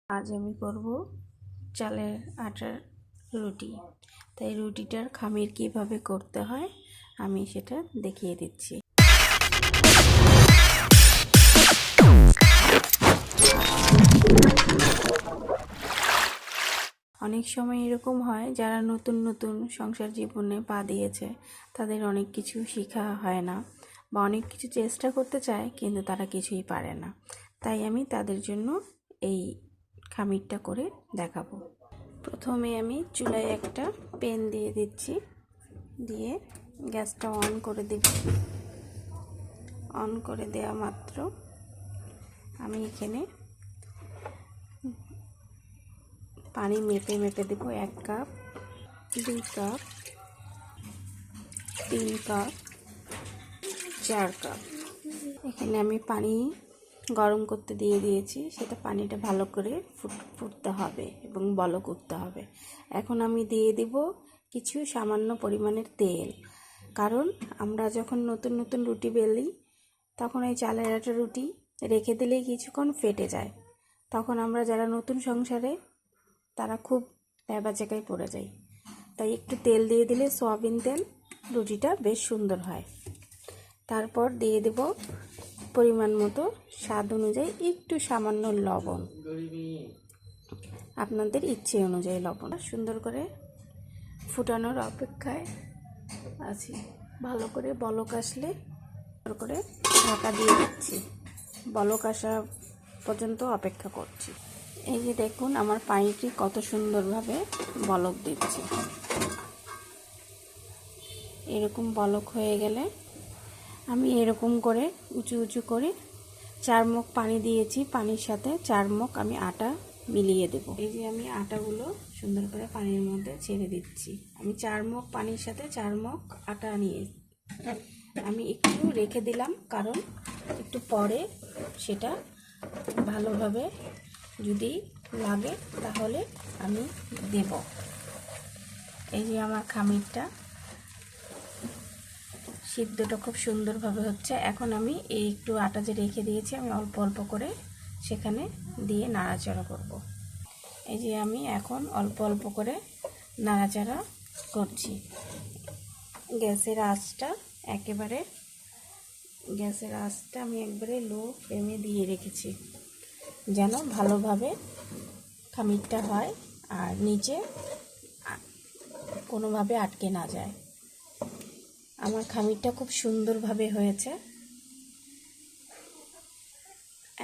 আজ আমি করব চালের আটার রুটি। তাই রুটিটার খামির কিভাবে করতে হয় আমি সেটা দেখিয়ে দিচ্ছি। অনেক সময় এরকম হয় যারা নতুন নতুন সংসার জীবনে পা দিয়েছে তাদের অনেক কিছু শেখা হয় না বা অনেক কিছু চেষ্টা করতে চায় কিন্তু তারা কিছুই পারে না। তাই আমি তাদের জন্য এই খামিরটা করে দেখাবো। প্রথমে আমি চুলায় একটা প্যান দিয়ে দিচ্ছি, দিয়ে গ্যাসটা অন করে দেব। অন করে দেওয়া মাত্র আমি এখানে পানি মেপে মেপে দেব। 1 কাপ, 2 কাপ, 3 কাপ, 4 কাপ। এখানে আমি পানি গরম করতে দিয়ে দিয়েছি, সেটা পানিটা ভালো করে ফুটতে হবে এবং বলক উঠতে হবে। এখন আমি দিয়ে দেব কিছু সামান্য পরিমাণের তেল, কারণ আমরা যখন নতুন নতুন রুটি বেলি তখন এই চালের আটা রুটি রেখে দিলেই কিছুক্ষণ ফেটে যায়। তখন আমরা যারা নতুন সংসারে তারা খুব ভ্যাবাচ্যাকায় পড়ে যায়। তাই একটু তেল দিয়ে দিলে, সয়াবিন তেল, রুটিটা বেশ সুন্দর হয়। তারপর দিয়ে দেব পরিমাণ মতো স্বাদ অনুযায়ী একটু সামান্য লবণ, আপনাদের ইচ্ছে অনুযায়ী লবণ। সুন্দর করে ফুটানোর অপেক্ষায় আছি। ভালো করে বলক আসলে করে ঢাকা দিয়ে দিচ্ছি। বলক আসা পর্যন্ত অপেক্ষা করছি। এই যে দেখুন আমার পানিটি কত সুন্দরভাবে বলক দিচ্ছে। এরকম বলক হয়ে গেলে আমি এরকম করে উঁচু উঁচু করে 4 মগ পানি দিয়েছি, পানির সাথে 4 মগ আমি আটা মিলিয়ে দেব। এই যে আমি আটাগুলো সুন্দর করে পানির মধ্যে ছেড়ে দিচ্ছি। আমি 4 মগ পানির সাথে 4 মগ আটা নিয়ে আমি একটু রেখে দিলাম, কারণ একটু পরে সেটা ভালোভাবে যদি লাগে তাহলে আমি দেব। এই যে আমার খামিরটা সিদ্ধটা খুব সুন্দরভাবে হচ্ছে। এখন আমি এই একটু আটা যে রেখে দিয়েছি আমি অল্প অল্প করে সেখানে দিয়ে নাড়াচাড়া করব। এই যে আমি এখন অল্প অল্প করে নাড়াচাড়া করছি। গ্যাসের আঁচটা আমি একবারে লো ফ্লেমে দিয়ে রেখেছি, যেন ভালোভাবে খামিরটা হয় আর নিচে কোনোভাবে আটকে না যায়। আমার খামিরটা খুব সুন্দরভাবে হয়েছে।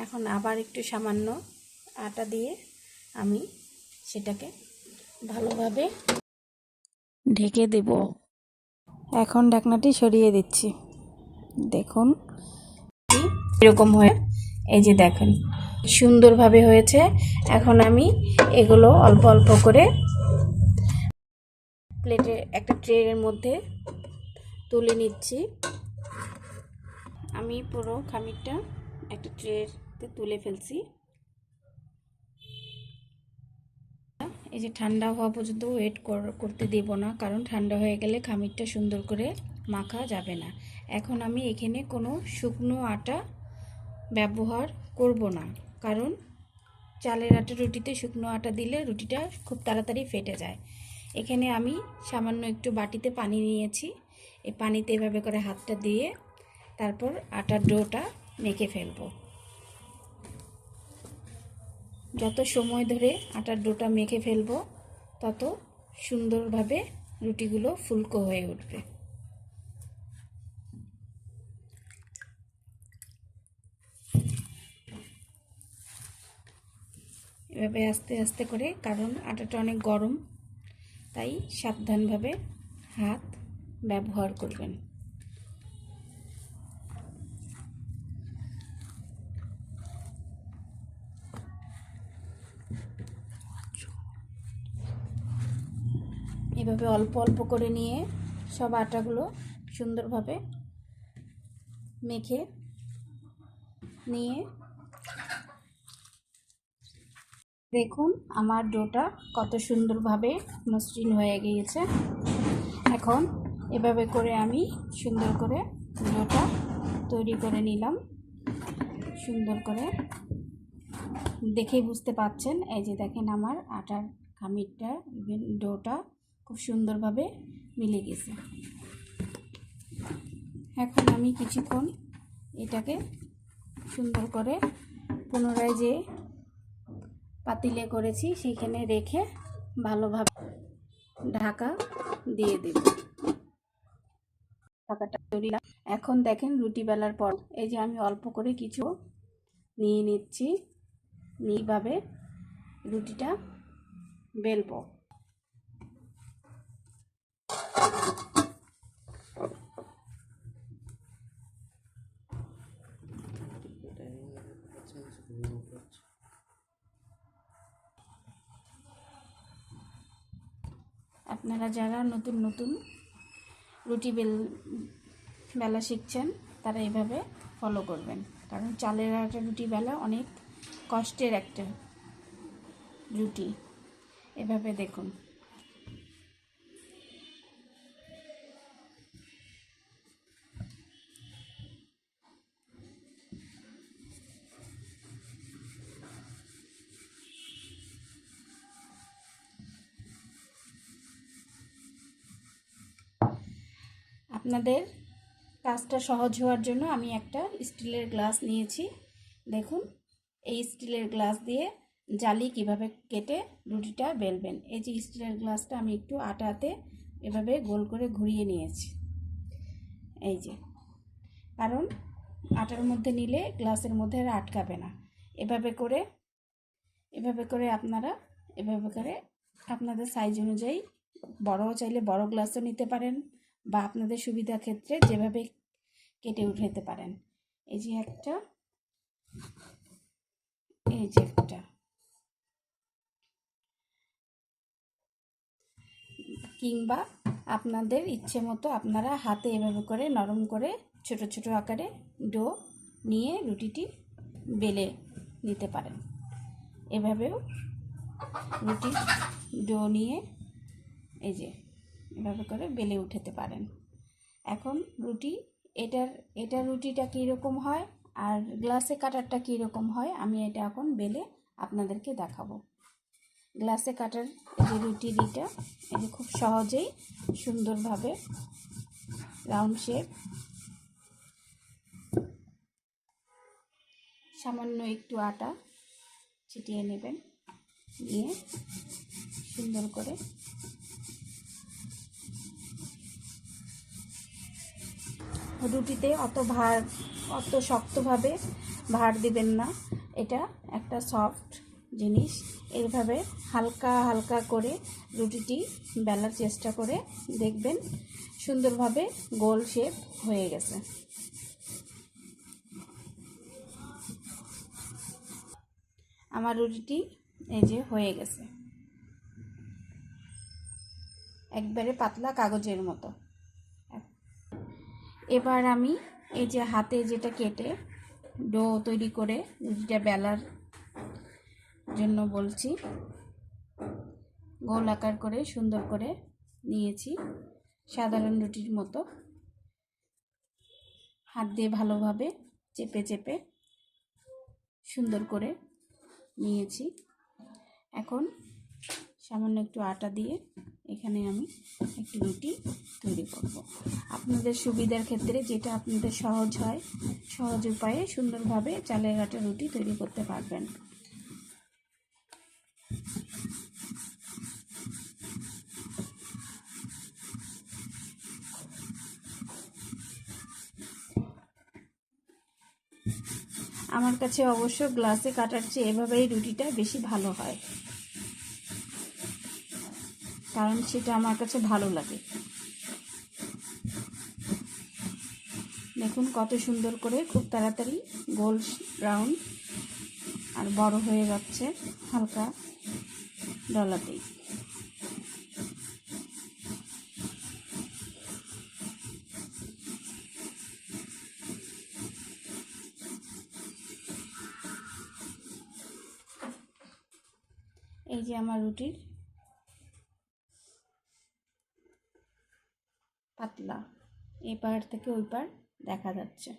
এখন আবার একটু সামান্য আটা দিয়ে আমি সেটাকে ভালোভাবে ঢেকে দেব। এখন ঢাকনাটি সরিয়ে দিচ্ছি। দেখুন এরকম হয়ে, এই যে দেখেন সুন্দরভাবে হয়েছে। এখন আমি এগুলো অল্প অল্প করে প্লেটে একটা ট্রের মধ্যে তুলে নিচ্ছি। আমি পুরো খামিরটা একটা ট্রেতে তুলে ফেলছি। এই যে ঠান্ডা হওয়া পর্যন্ত ওয়েট করতে দেব না, কারণ ঠান্ডা হয়ে গেলে খামিরটা সুন্দর করে মাখা যাবে না। এখন আমি এখানে কোনো শুকনো আটা ব্যবহার করব না, কারণ চালের আটা রুটিতে শুকনো আটা দিলে রুটিটা খুব তাড়াতাড়ি ফেটে যায়। এখানে আমি সামান্য একটু বাটিতে পানি নিয়েছি। এই পানিতে এভাবে করে হাতটা দিয়ে তারপর আটার ডোটা মেখে ফেলবো। যত সময় ধরে আটার ডোটা মেখে ফেলবো তত সুন্দরভাবে রুটিগুলো ফুলকো হয়ে উঠবে। এভাবে আস্তে আস্তে করে, কারণ আটাটা অনেক গরম, তাই সাবধানভাবে হাত ব্যবহার করবেন। এভাবে অল্প অল্প করে নিয়ে সব আটাগুলো সুন্দরভাবে মেখে নিয়ে দেখুন আমার ডোটা কত সুন্দরভাবে মসৃণ হয়ে গিয়েছে। এখন এভাবে করে আমি সুন্দর করে ডোটা তৈরি করে নিলাম। সুন্দর করে দেখেই বুঝতে পাচ্ছেন, এই যে দেখেন আমার আটার খামিরটা ইভেন ডোটা খুব সুন্দরভাবে মিলে গেছে। এখন আমি কিছুক্ষণ এটাকে সুন্দর করে পুনরায় যে পাতিলে করেছি সেখানে রেখে ভালোভাবে ঢাকা দিয়ে দেব। ঢাকাটা দিলাম। এখন দেখেন রুটি বেলার পর এই যে আমি অল্প করে কিছু নিয়ে নিচ্ছি, এইভাবে রুটিটা বেলবো। আপনারা যারা নতুন নতুন রুটি বেলা শিখছেন তারা এইভাবে ফলো করবেন, কারণ চালের আটা রুটি বেলা অনেক কষ্টের একটা রুটি। এভাবে দেখুন। আপনাদের কাজটা সহজ হওয়ার জন্য আমি একটা স্টিলের গ্লাস নিয়েছি। দেখুন, এই স্টিলের গ্লাস দিয়ে জালি কিভাবে কেটে রুটিটা বেলবেন। এই যে স্টিলের গ্লাসটা আমি একটু আটাতে এভাবে গোল করে ঘুরিয়ে নিয়েছি, এই যে, কারণ আটার মধ্যে নিলে গ্লাসের মধ্যে আর আটকাবে না। এভাবে করে আপনারা আপনাদের সাইজ অনুযায়ী বড়ও চাইলে বড় গ্লাসও নিতে পারেন, বা আপনাদের সুবিধা ক্ষেত্রে যেভাবে কেটে উঠাতে পারেন। এই যে একটা, এই যে একটা, কিংবা আপনাদের ইচ্ছে মতো আপনারা হাতে এভাবে করে নরম করে ছোট ছোট আকারে ডো নিয়ে রুটিটি বেলে নিতে পারেন। এভাবেও রুটি ডো নিয়ে এই যে এভাবে করে বেলে উঠাতে পারেন। এখন এটার রুটিটা কীরকম হয় আর গ্লাসে কাটারটা কীরকম হয় আমি এটা এখন বেলে আপনাদেরকে দেখাবো। গ্লাসে কাটার এই যে রুটিটা এই যে খুব সহজেই সুন্দরভাবে রাউন্ড শেপ, সামান্য একটু আটা ছিটিয়ে নেবেন, নিয়ে সুন্দর করে রুটিতে অত শক্তভাবে ভার দিবেন না। এটা একটা সফট জিনিস। এইভাবে হালকা হালকা করে রুটিটি বেলার চেষ্টা করে দেখবেন সুন্দরভাবে গোল শেপ হয়ে গেছে। আমার রুটিটি এই যে হয়ে গেছে, একবারে পাতলা কাগজের মতো। এবার আমি এই যে হাতে যেটা কেটে ডো তৈরি করে রুটিটা বেলার জন্য বলছি, গোল আকার করে সুন্দর করে নিয়েছি সাধারণ রুটির মতো। হাত দিয়ে ভালোভাবে চেপে চেপে সুন্দর করে নিয়েছি। এখন সামান্য একটু আটা দিয়ে এখানে আমি একটু রুটি তৈরি করব। আপনাদের সুবিধার ক্ষেত্রে যেটা আপনাদের সহজ হয়, সহজ উপায়ে সুন্দরভাবে চালের আটা রুটি তৈরি করতে পারবেন। আমার কাছে অবশ্য গ্লাসে কাটার চেয়ে এভাবেই রুটিটা বেশি ভালো হয়, কারণ সেটা আমার কাছে ভালো লাগে। দেখুন কত সুন্দর করে খুব তাড়াতাড়ি গোল রাউন্ড আর বড় হয়ে যাচ্ছে হালকা ডলাতেই। এই যে আমার রুটির পাতলা, এই পাড় থেকে ওই পাড় দেখা যাচ্ছে।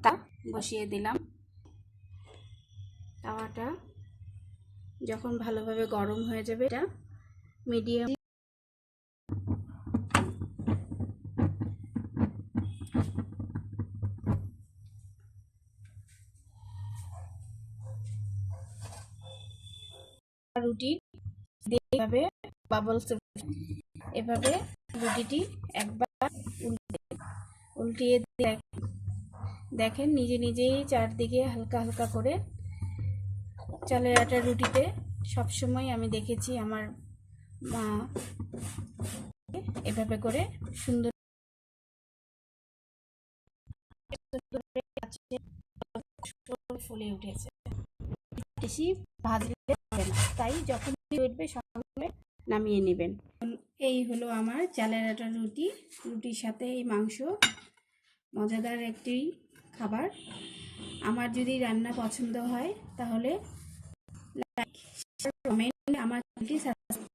তা বসিয়ে দিলাম। তাওয়াটা যখন ভালোভাবে গরম হয়ে যাবে, এটা মিডিয়াম রুটি এভাবে বাবলস এভাবে রুটিটি একবার উল্টিয়ে দেখেন নিজে নিজেই চারদিকে হালকা হালকা করে। চালের আটার রুটিতে সবসময় আমি দেখেছি আমার মা এভাবে করে সুন্দর ফুলে উঠেছে। বেশি ভাজলে হবে না, তাই যখন উঠবে সঙ্গে নামিয়ে নেবেন। এই হলো আমার চালের আটার রুটি, রুটির সাথে এই মাংস, মজাদার একটি খাবার। আমার যদি রান্না পছন্দ হয় তাহলে লাইক, কমেন্ট, আমার চ্যানেলটি সাবস্ক্রাইব